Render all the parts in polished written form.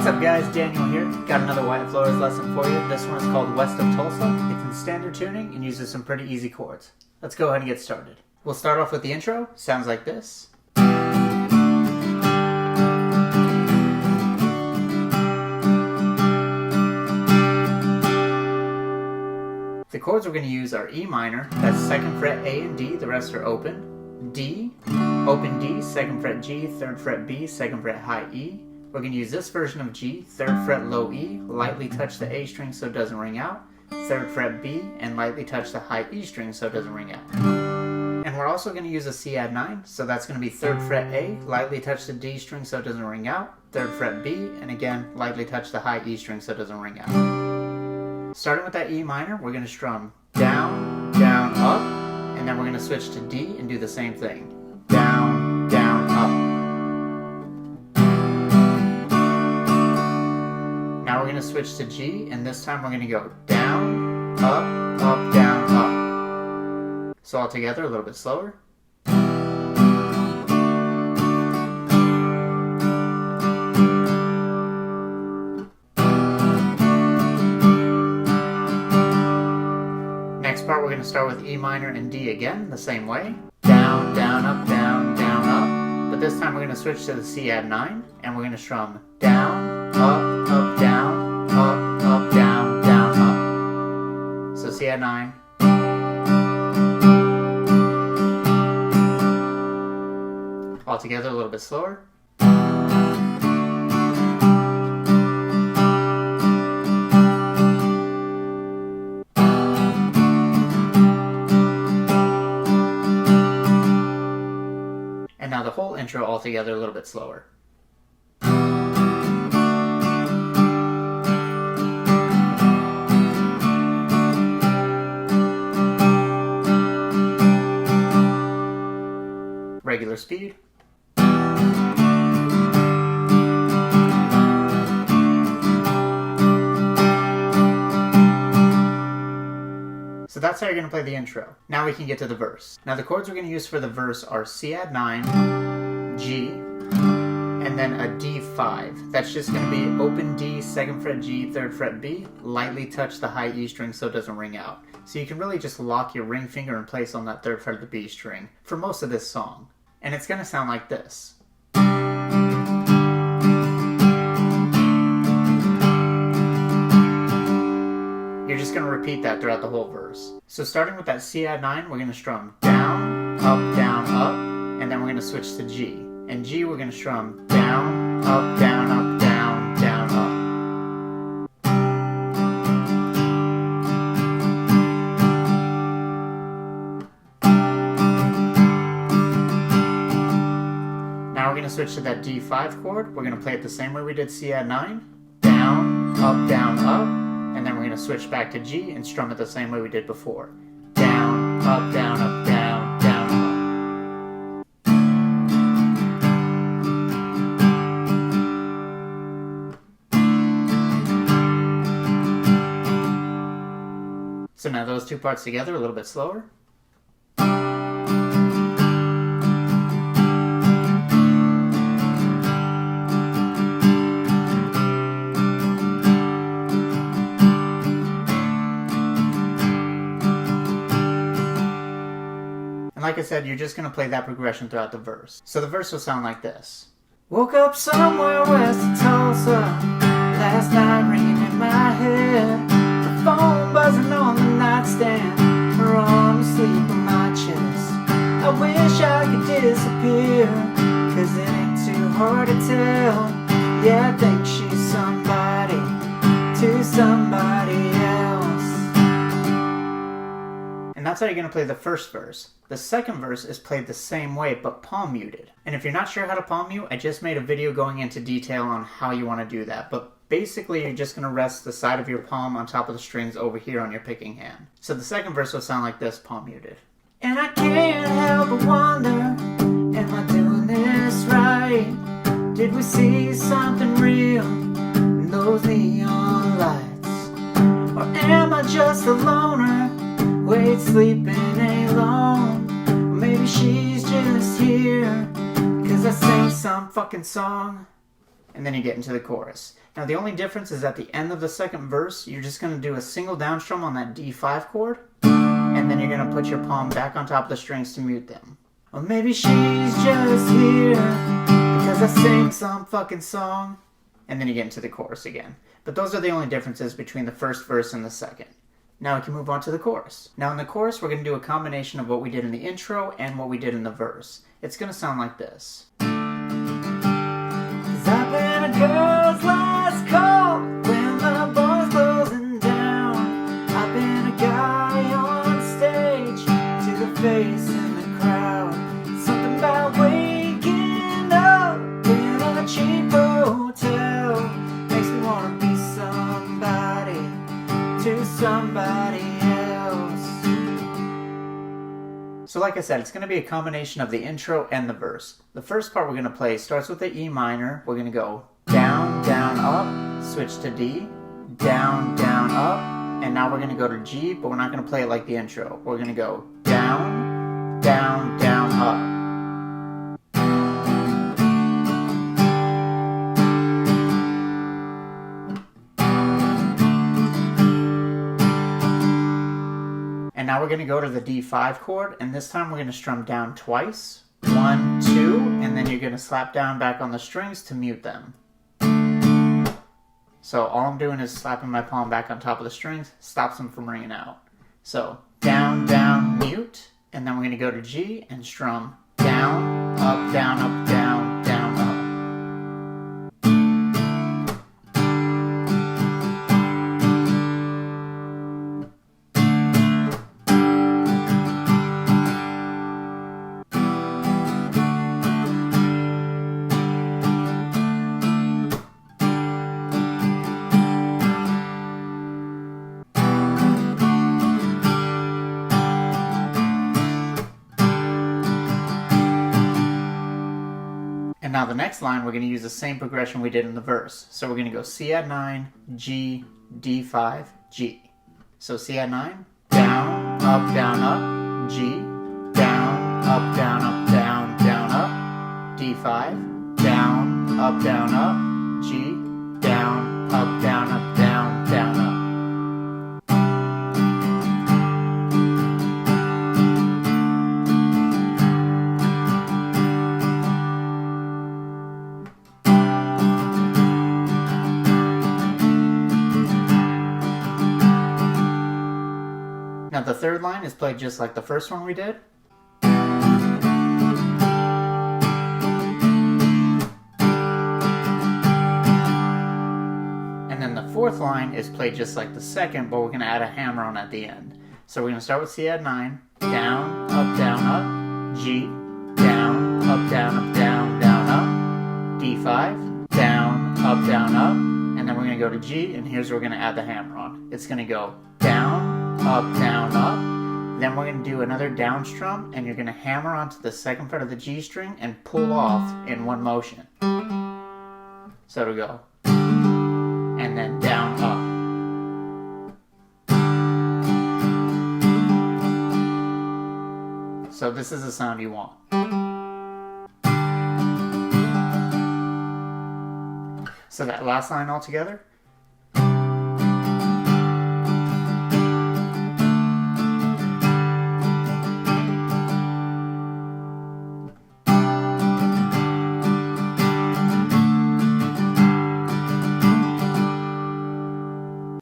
What's up guys, Daniel here. Got another Wyatt Flores lesson for you. This one is called West of Tulsa. It's in standard tuning and uses some pretty easy chords. Let's go ahead and get started. We'll start off with the intro. Sounds like this. The chords we're going to use are E minor, that's 2nd fret A and D, the rest are open. D, open D, 2nd fret G, 3rd fret B, 2nd fret high E. We're going to use this version of G, 3rd fret low E, lightly touch the A string so it doesn't ring out, 3rd fret B, and lightly touch the high E string so it doesn't ring out. And we're also going to use a C add 9, so that's going to be 3rd fret A, lightly touch the D string so it doesn't ring out, 3rd fret B, and again, lightly touch the high E string so it doesn't ring out. Starting with that E minor, we're going to strum down, down, up, and then we're going to switch to D and do the same thing. Down, down, up. Now we're going to switch to G, and this time we're going to go down, up, up, down, up. So all together, a little bit slower. Next part, we're going to start with E minor and D again, the same way. Down, down, up, down, down, up. But this time we're going to switch to the C add 9, and we're going to strum down, up, up, down, up, up, down, down, up. So C add 9. All together, a little bit slower. And now the whole intro all together a little bit slower. Regular speed. So that's how you're going to play the intro. Now we can get to the verse. Now the chords we're going to use for the verse are C add 9, G, and then a D5. That's just going to be open D, 2nd fret G, 3rd fret B, lightly touch the high E string so it doesn't ring out. So you can really just lock your ring finger in place on that 3rd fret of the B string for most of this song. And it's going to sound like this. You're just going to repeat that throughout the whole verse. So starting with that C add 9, we're going to strum down, up, and then we're going to switch to G. And G, we're going to strum down, up, down, down, up. Now we're going to switch to that D5 chord. We're going to play it the same way we did C add 9. Down, up, and then we're going to switch back to G and strum it the same way we did before. Down, up, down, up. So now those two parts together a little bit slower. Like I said, you're just going to play that progression throughout the verse. So the verse will sound like this. Woke up somewhere west of Tulsa, last night ringing in my head, the phone buzzing on the nightstand, her arm asleep on my chest. I wish I could disappear, cause it ain't too hard to tell. Yeah, I think she's somebody to somebody else. And that's how you're going to play the first verse. The second verse is played the same way, but palm muted. And if you're not sure how to palm mute, I just made a video going into detail on how you want to do that. But basically, you're just going to rest the side of your palm on top of the strings over here on your picking hand. So the second verse will sound like this, palm muted. And I can't help but wonder, am I doing this right? Did we see something real in those neon lights? Or am I just a loner? Wait, sleeping alone. Or maybe she's just here 'cause I sang some fucking song. and then you get into the chorus. Now the only difference is at the end of the second verse, you're just going to do a single down strum on that D5 chord, and then you're going to put your palm back on top of the strings to mute them. Or maybe she's just here because I sing some fucking song, and then you get into the chorus again. But those are the only differences between the first verse and the second. Now we can move on to the chorus. Now in the chorus, we're going to do a combination of what we did in the intro and what we did in the verse. It's going to sound like this. 'Cause I've been a girl's last call when the boy's closing down. I've been a guy on stage to the face in the crowd. Something about waking up in a cheap hotel makes me want to be somebody to somebody else. So like I said, it's going to be a combination of the intro and the verse. The first part we're going to play starts with the E minor. We're going to go down, down, up, switch to D, down, down, up, and now we're going to go to G, but we're not going to play it like the intro. We're going to go down, down, down, up. And now we're going to go to the D5 chord, and this time we're going to strum down twice. 1, 2, and then you're going to slap down back on the strings to mute them. So all I'm doing is slapping my palm back on top of the strings, stops them from ringing out. So down, down, mute, and then we're going to go to G and strum down, up, down, up, down, down, up. Now the next line, we're going to use the same progression we did in the verse. So we're going to go C add 9, G, D5, G. So C add 9, down, up, G, down, up, down, up, D5, down, up, G, down, up, down, up. Now the third line is played just like the first one we did. And then the fourth line is played just like the second, but we're going to add a hammer on at the end. So we're going to start with C add 9, down, up, G, down, up, down, up, D5, down, up, and then we're going to go to G, and here's where we're going to add the hammer on. It's going to go down, up, then we're going to do another down strum, and you're going to hammer onto the second fret of the G string and pull off in one motion. So it'll go, and then down, up. So this is the sound you want. So that last line all together.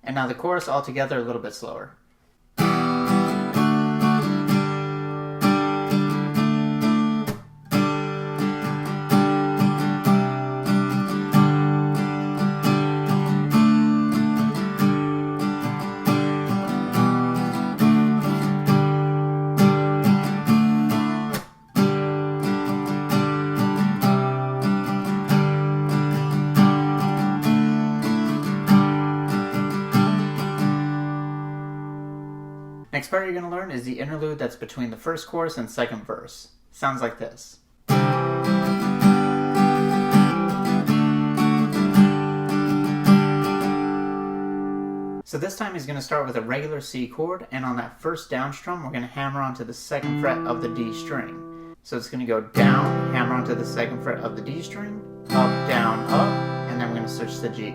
And now the chorus all together a little bit slower. Next part you're going to learn is the interlude that's between the first chorus and second verse. Sounds like this. So this time he's going to start with a regular C chord, and on that first down strum we're going to hammer onto the second fret of the D string. So it's going to go down, hammer onto the second fret of the D string, up, down, up, and then we're going to switch to G.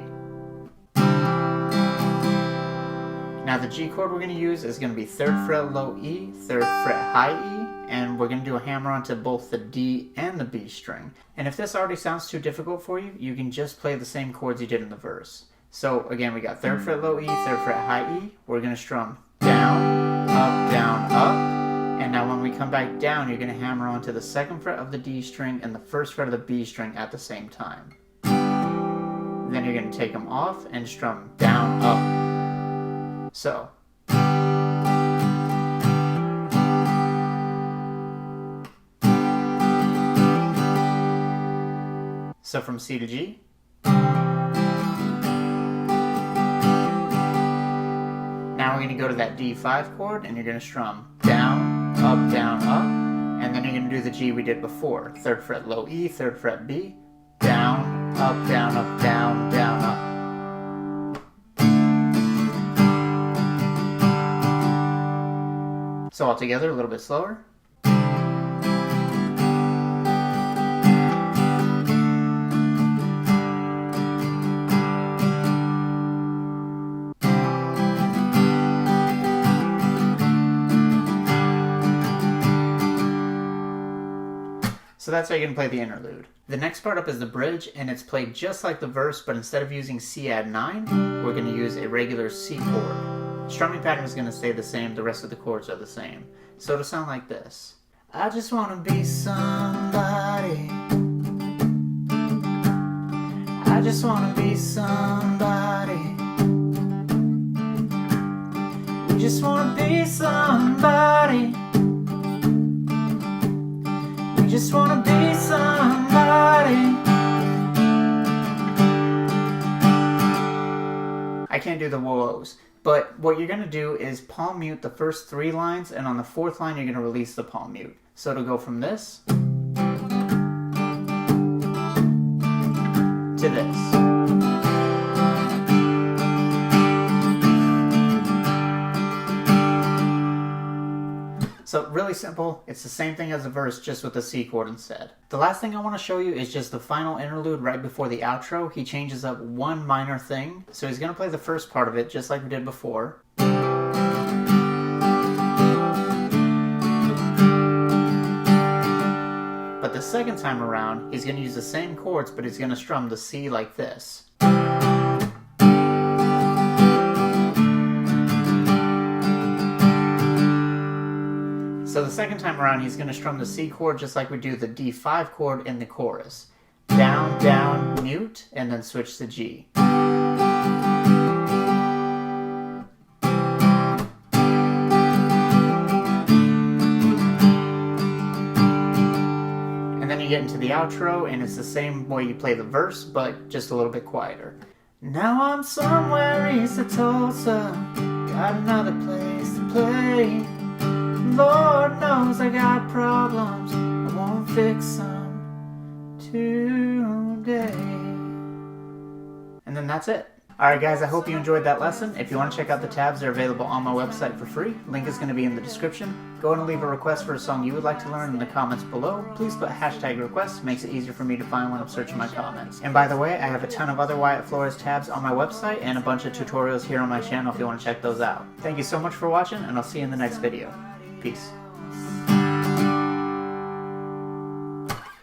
Now the G chord we're going to use is going to be 3rd fret low E, 3rd fret high E, and we're going to do a hammer onto both the D and the B string. And if this already sounds too difficult for you, you can just play the same chords you did in the verse. So again, we got 3rd fret low E, 3rd fret high E. We're going to strum down, up, and now when we come back down, you're going to hammer onto the 2nd fret of the D string and the 1st fret of the B string at the same time. Then you're going to take them off and strum down, up. So. So from C to G. Now we're going to go to that D5 chord and you're going to strum down, up, and then you're going to do the G we did before. 3rd fret low E, 3rd fret B, down, up, down, up. So all together, a little bit slower. So that's how you're going to play the interlude. The next part up is the bridge, and it's played just like the verse, but instead of using C add 9, we're going to use a regular C chord. Strumming pattern is going to stay the same, the rest of the chords are the same. So it'll sound like this. I just want to be somebody. I just want to be somebody. We just want to be somebody. We just want to be somebody. I can't do the woes. But what you're going to do is palm mute the first 3 lines, and on the 4th line you're going to release the palm mute. So it'll go from this to this. So really simple, it's the same thing as the verse, just with the C chord instead. The last thing I want to show you is just the final interlude right before the outro. He changes up one minor thing. So he's going to play the first part of it just like we did before. But the second time around, he's going to use the same chords, but he's going to strum the C like this. So the second time around, he's going to strum the C chord just like we do the D5 chord in the chorus. Down, down, mute, and then switch to G. And then you get into the outro, and it's the same way you play the verse, but just a little bit quieter. Now I'm somewhere east of Tulsa, got another place to play. Lord knows I got problems, I won't fix them today. And then that's it. Alright guys, I hope you enjoyed that lesson. If you want to check out the tabs, they're available on my website for free. Link is going to be in the description. Go ahead and leave a request for a song you would like to learn in the comments below. Please put hashtag requests, makes it easier for me to find when I'm searching my comments. And by the way, I have a ton of other Wyatt Flores tabs on my website and a bunch of tutorials here on my channel if you want to check those out. Thank you so much for watching, and I'll see you in the next video. Peace.